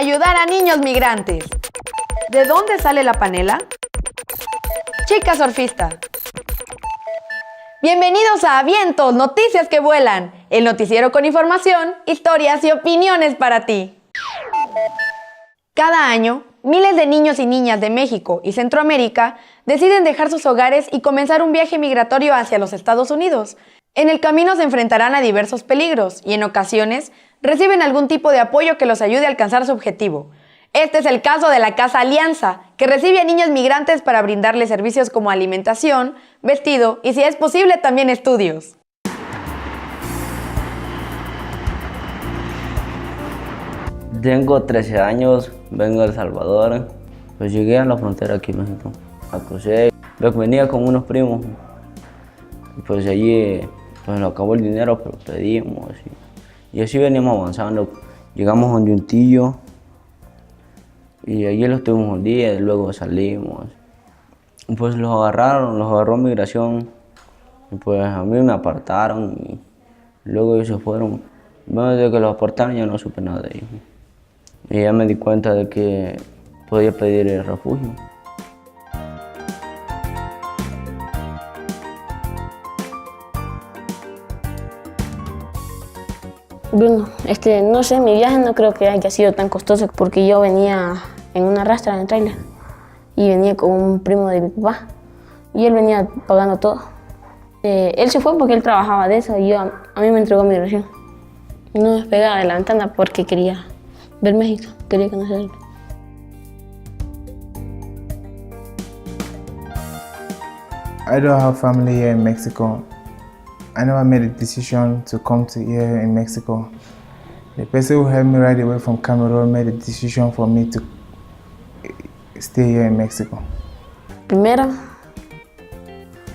ayudar a niños migrantes. ¿De dónde sale la panela? Chica surfista. Bienvenidos a Vientos, noticias que vuelan, el noticiero con información, historias y opiniones para ti. Cada año, miles de niños y niñas de México y Centroamérica deciden dejar sus hogares y comenzar un viaje migratorio hacia los Estados Unidos. En el camino se enfrentarán a diversos peligros y en ocasiones reciben algún tipo de apoyo que los ayude a alcanzar su objetivo. Este es el caso de la Casa Alianza, que recibe a niños migrantes para brindarles servicios como alimentación, vestido y, si es posible, también estudios. Tengo 13 años, vengo de El Salvador. Pues llegué a la frontera aquí en México. La crucé, venía con unos primos. Pues allí pues nos acabó el dinero, pero pedimos. Y así veníamos avanzando. Llegamos donde un tío. Y allí los tuvimos un día y luego salimos. Pues los agarró migración. Y pues a mí me apartaron y luego ellos se fueron. Bueno, desde que los apartaron ya no supe nada de ellos. Y ya me di cuenta de que podía pedir el refugio. Bueno, no sé, mi viaje no creo que haya sido tan costoso porque yo venía en una rastra en el tráiler y venía con un primo de mi papá y él venía pagando todo. Él se fue porque él trabajaba de eso y a mí me entregó migración. No me despegaba de la ventana porque quería ver México, quería conocerlo. I don't have family here in Mexico. I never made a decision to come to here in Mexico. The person who helped me right away from Cameroon made a decision for me to stay here in Mexico. Primero,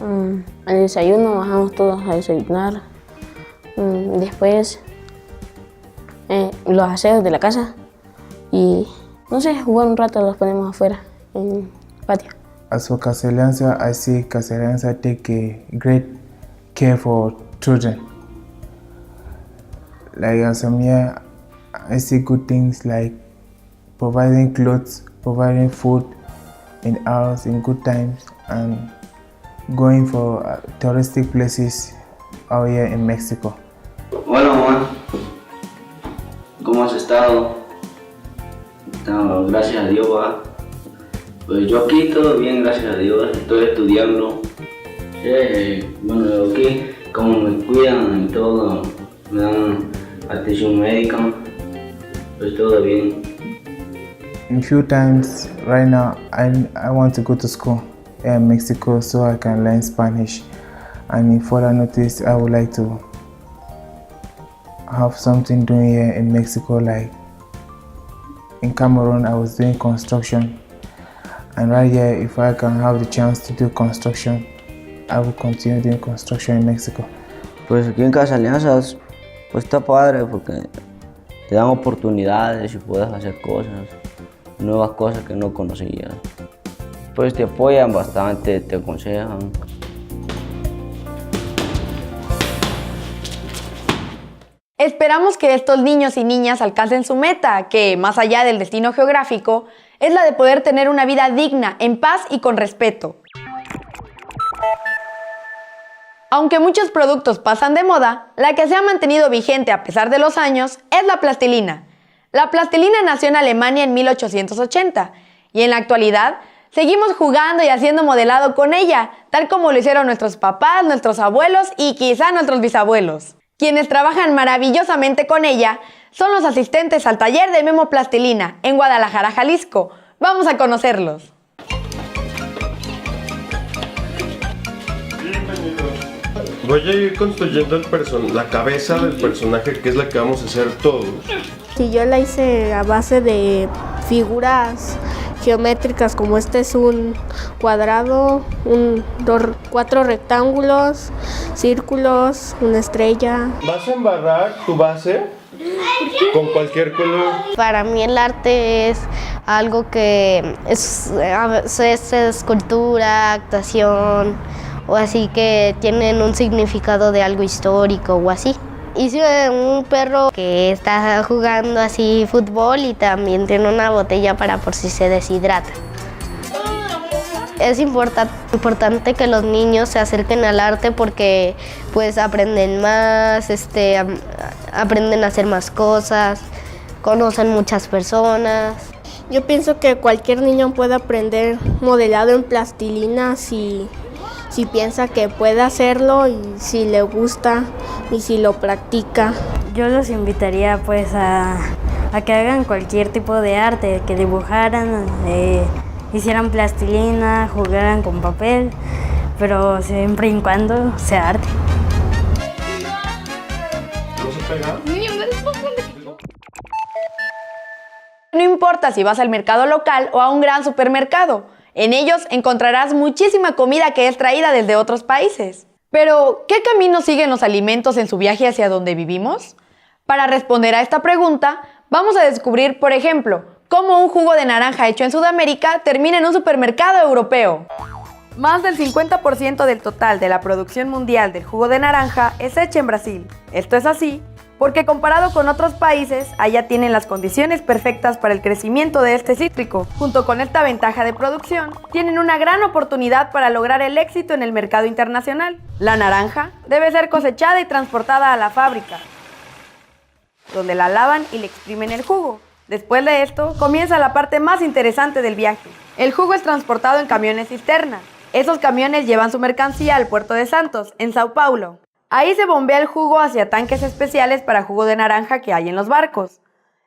al desayuno bajamos todos a desayunar. Después, los aseos de la casa y, no sé, jugar un rato los ponemos afuera, en el patio. As for Casa Alianza, I see Casa Alianza take a great care for children. Like as I'm here, I see good things like providing clothes, providing food in hours in good times, and going for touristic places out here in Mexico. Hola mamá, ¿cómo has estado? No, gracias a Dios, va. Pues yo aquí todo bien, gracias a Dios, estoy estudiando. Bueno, yo aquí, como me cuidan y todo, me dan atención médica, pues todo bien. In few times right now, I want to go to school here in Mexico so I can learn Spanish. And in further notice, I would like to have something doing here in Mexico. Like in Cameroon, I was doing construction. And right here, if I can have the chance to do construction, I will continue doing construction in Mexico. Pues aquí en Casa Alianzas, pues está padre porque te dan oportunidades y puedes hacer cosas, nuevas cosas que no conocías. Pues te apoyan bastante, te aconsejan. Esperamos que estos niños y niñas alcancen su meta, que, más allá del destino geográfico, es la de poder tener una vida digna, en paz y con respeto. Aunque muchos productos pasan de moda, la que se ha mantenido vigente a pesar de los años es la plastilina. La plastilina nació en Alemania en 1880 y en la actualidad seguimos jugando y haciendo modelado con ella, tal como lo hicieron nuestros papás, nuestros abuelos y quizá nuestros bisabuelos. Quienes trabajan maravillosamente con ella son los asistentes al taller de Memo Plastilina en Guadalajara, Jalisco. Vamos a conocerlos. Voy a ir construyendo la cabeza del personaje, que es la que vamos a hacer todos. Sí, yo la hice a base de figuras geométricas, como este es un cuadrado, 4 rectángulos, círculos, una estrella. ¿Vas a embarrar tu base con cualquier color? Para mí el arte es algo que es escultura, actuación o así, que tienen un significado de algo histórico o así. Hice un perro que está jugando así fútbol y también tiene una botella para por si se deshidrata. Es importante que los niños se acerquen al arte porque pues aprenden más, aprenden a hacer más cosas, conocen muchas personas. Yo pienso que cualquier niño puede aprender modelado en plastilina si piensa que puede hacerlo y si le gusta y si lo practica. Yo los invitaría pues a que hagan cualquier tipo de arte, que dibujaran, hicieran plastilina, jugaran con papel, pero siempre y cuando sea arte. ¿No se pega? No importa si vas al mercado local o a un gran supermercado, en ellos encontrarás muchísima comida que es traída desde otros países. Pero, ¿qué camino siguen los alimentos en su viaje hacia donde vivimos? Para responder a esta pregunta, vamos a descubrir, por ejemplo, cómo un jugo de naranja hecho en Sudamérica termina en un supermercado europeo. Más del 50% del total de la producción mundial del jugo de naranja es hecha en Brasil. Esto es así porque comparado con otros países, allá tienen las condiciones perfectas para el crecimiento de este cítrico. Junto con esta ventaja de producción, tienen una gran oportunidad para lograr el éxito en el mercado internacional. La naranja debe ser cosechada y transportada a la fábrica, donde la lavan y le exprimen el jugo. Después de esto, comienza la parte más interesante del viaje. El jugo es transportado en camiones cisterna. Esos camiones llevan su mercancía al puerto de Santos, en Sao Paulo. Ahí se bombea el jugo hacia tanques especiales para jugo de naranja que hay en los barcos.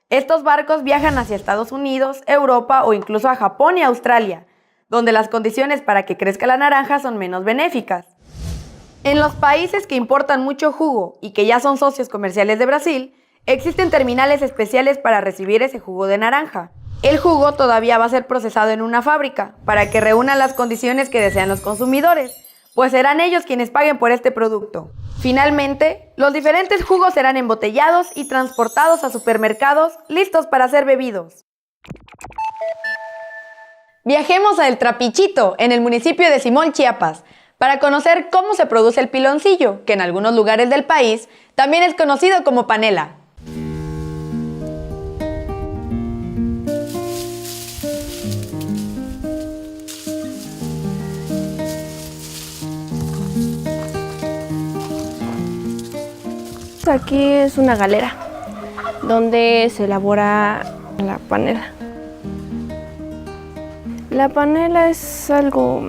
Estos barcos viajan hacia Estados Unidos, Europa o incluso a Japón y Australia, donde las condiciones para que crezca la naranja son menos benéficas. En los países que importan mucho jugo y que ya son socios comerciales de Brasil, existen terminales especiales para recibir ese jugo de naranja. El jugo todavía va a ser procesado en una fábrica para que reúna las condiciones que desean los consumidores, pues serán ellos quienes paguen por este producto. Finalmente, los diferentes jugos serán embotellados y transportados a supermercados listos para ser bebidos. Viajemos a El Trapichito, en el municipio de Simón, Chiapas, para conocer cómo se produce el piloncillo, que en algunos lugares del país también es conocido como panela. Aquí es una galera donde se elabora la panela. La panela es algo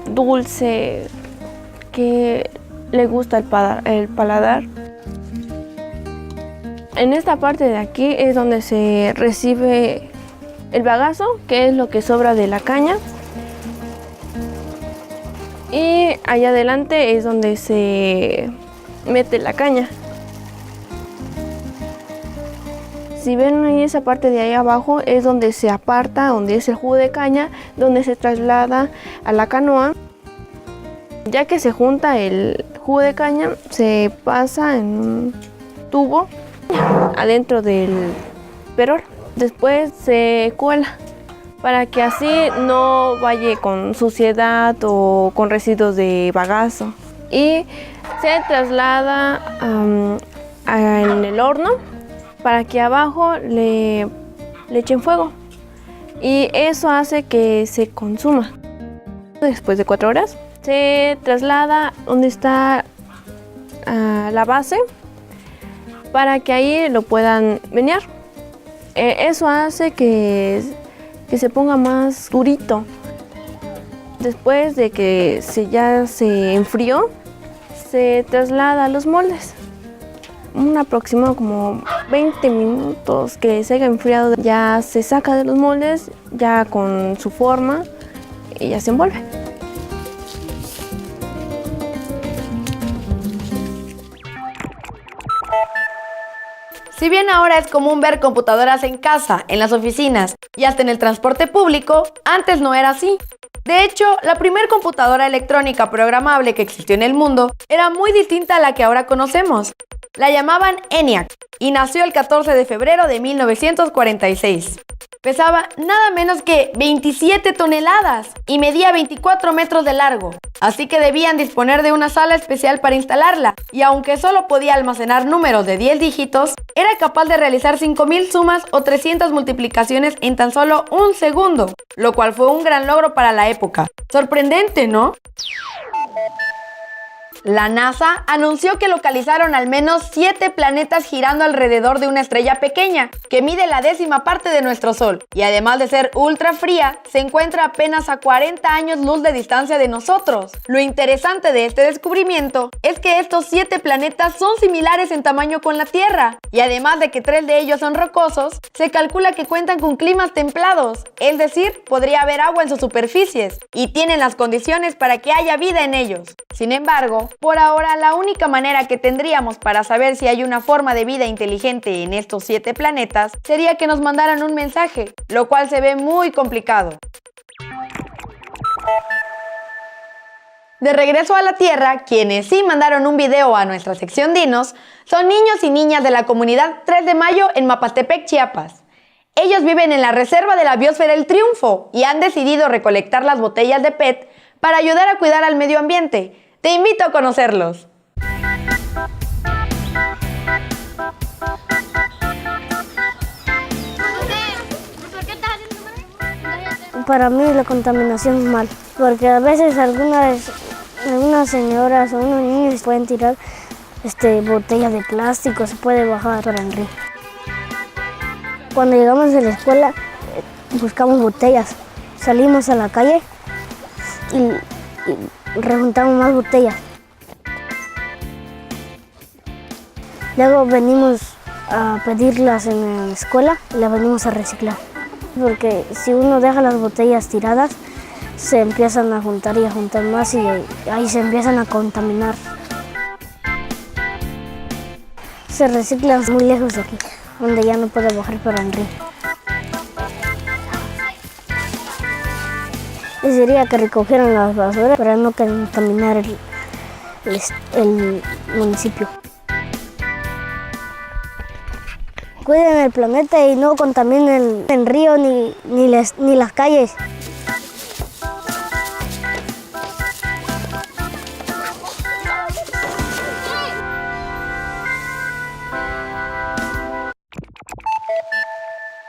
dulce que le gusta el paladar. En esta parte de aquí es donde se recibe el bagazo, que es lo que sobra de la caña. Y allá adelante es donde se mete la caña. Si ven ahí esa parte de ahí abajo es donde se aparta, donde es el jugo de caña, donde se traslada a la canoa. Ya que se junta el jugo de caña, se pasa en un tubo adentro del perol. Después se cuela para que así no vaya con suciedad o con residuos de bagazo. Y se traslada en el horno para que abajo le echen fuego y eso hace que se consuma. Después de 4 horas se traslada donde está la base para que ahí lo puedan menear. Eso hace que se ponga más durito. Después de que ya se enfrió, se traslada a los moldes. Un aproximado como 20 minutos que se haya enfriado, ya se saca de los moldes, ya con su forma y ya se envuelve. Si bien ahora es común ver computadoras en casa, en las oficinas y hasta en el transporte público, antes no era así. De hecho, la primera computadora electrónica programable que existió en el mundo era muy distinta a la que ahora conocemos. La llamaban ENIAC y nació el 14 de febrero de 1946. pesaba nada menos que 27 toneladas y medía 24 metros de largo. Así que debían disponer de una sala especial para instalarla, y aunque solo podía almacenar números de 10 dígitos, era capaz de realizar 5000 sumas o 300 multiplicaciones en tan solo un segundo, lo cual fue un gran logro para la época. Sorprendente, ¿no? La NASA anunció que localizaron al menos 7 planetas girando alrededor de una estrella pequeña, que mide la 10ª parte de nuestro Sol, y además de ser ultra fría, se encuentra apenas a 40 años luz de distancia de nosotros. Lo interesante de este descubrimiento es que estos 7 planetas son similares en tamaño con la Tierra, y además de que 3 de ellos son rocosos, se calcula que cuentan con climas templados, es decir, podría haber agua en sus superficies, y tienen las condiciones para que haya vida en ellos. Sin embargo, por ahora, la única manera que tendríamos para saber si hay una forma de vida inteligente en estos 7 planetas sería que nos mandaran un mensaje, lo cual se ve muy complicado. De regreso a la Tierra, quienes sí mandaron un video a nuestra sección Dinos son niños y niñas de la comunidad 3 de Mayo en Mapastepec, Chiapas. Ellos viven en la reserva de la biosfera El Triunfo y han decidido recolectar las botellas de PET para ayudar a cuidar al medio ambiente. Te invito a conocerlos. Para mí la contaminación es mal, porque a veces algunas señoras o unos niños pueden tirar botellas de plástico, se puede bajar para el río. Cuando llegamos a la escuela buscamos botellas, salimos a la calle y rejuntamos más botellas. Luego venimos a pedirlas en la escuela y las venimos a reciclar. Porque si uno deja las botellas tiradas, se empiezan a juntar y a juntar más y ahí se empiezan a contaminar. Se reciclan muy lejos de aquí, donde ya no puede bajar para el río. Y sería que recogieran las basuras para no contaminar el municipio. Cuiden el planeta y no contaminen el río ni las calles.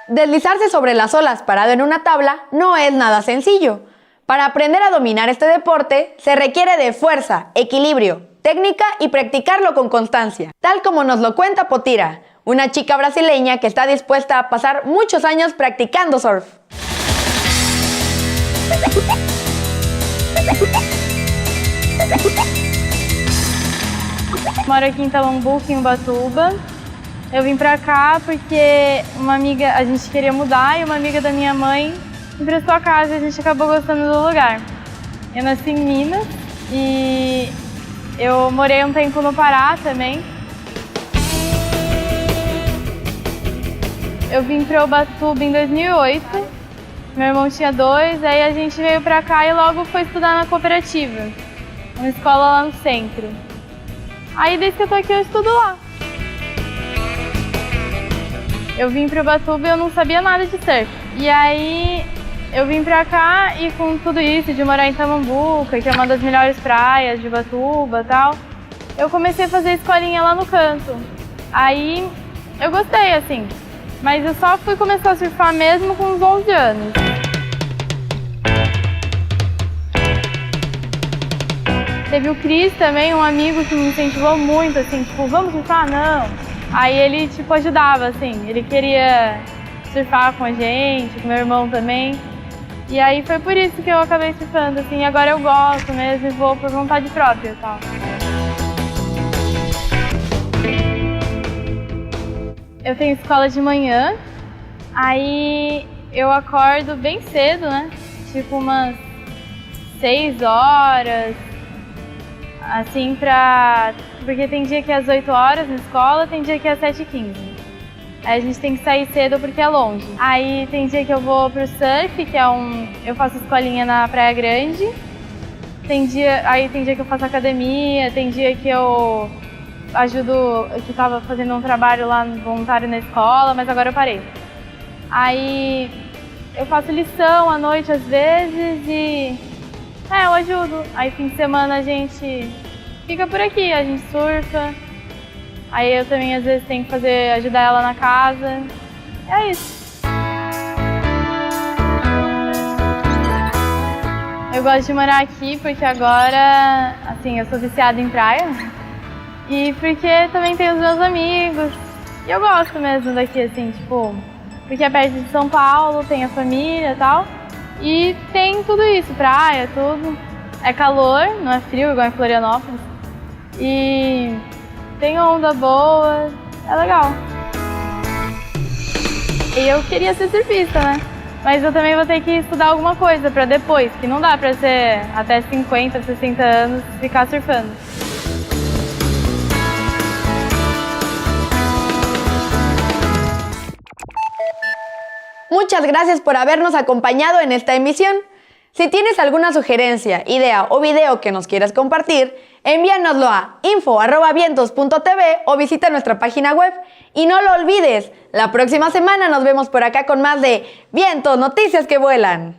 Deslizarse sobre las olas parado en una tabla no es nada sencillo. Para aprender a dominar este deporte se requiere de fuerza, equilibrio, técnica y practicarlo con constancia, tal como nos lo cuenta Potira, una chica brasileña que está dispuesta a pasar muchos años practicando surf. Moro aqui em Tamambuca, em Ubatuba. Eu vim pra cá porque a gente queria mudar e uma amiga da minha mãe emprestou a casa e a gente acabou gostando do lugar. Eu nasci em Minas e eu morei um tempo no Pará também. Eu vim para Ubatuba em 2008, meu irmão tinha 2, aí a gente veio pra cá e logo foi estudar na cooperativa, uma escola lá no centro. Aí desde que eu tô aqui eu estudo lá. Eu vim para Ubatuba e eu não sabia nada de surf. E aí eu vim pra cá e com tudo isso de morar em Tamambuca, que é uma das melhores praias de Ubatuba e tal, eu comecei a fazer escolinha lá no canto. Aí eu gostei, assim, mas eu só fui começar a surfar mesmo com uns 11 anos. Teve o Cris também, um amigo que me incentivou muito, assim, tipo, vamos surfar? Não. Aí ele, tipo, ajudava, assim, ele queria surfar com a gente, com meu irmão também. E aí foi por isso que eu acabei surfando, assim, agora eu gosto mesmo e vou por vontade própria e tal. Eu tenho escola de manhã, aí eu acordo bem cedo, né? Tipo umas 6 horas, assim porque tem dia que é às 8 horas na escola, tem dia que é às 7h15. Aí a gente tem que sair cedo porque é longe. Aí tem dia que eu vou pro surf, que é eu faço escolinha na Praia Grande. Tem dia que eu faço academia, tem dia que eu ajudo, que tava fazendo um trabalho lá voluntário na escola, mas agora eu parei. Aí eu faço lição à noite às vezes e eu ajudo. Aí fim de semana a gente fica por aqui, a gente surfa. Aí eu também às vezes tenho que ajudar ela na casa. É isso. Eu gosto de morar aqui porque agora, assim, eu sou viciada em praia. E porque também tenho os meus amigos. E eu gosto mesmo daqui, assim, tipo, porque é perto de São Paulo, tem a família e tal. E tem tudo isso, praia, tudo. É calor, não é frio igual em Florianópolis. E tem onda boa, é legal. E eu queria ser surfista, né? Mas eu também vou ter que estudar alguma coisa pra depois, que não dá pra ser até 50, 60 anos ficar surfando. Muchas gracias por habernos acompañado en esta emisión. Si tienes alguna sugerencia, idea o video que nos quieras compartir, envíanoslo a info@vientos.tv o visita nuestra página web. Y no lo olvides, la próxima semana nos vemos por acá con más de Vientos, noticias que vuelan.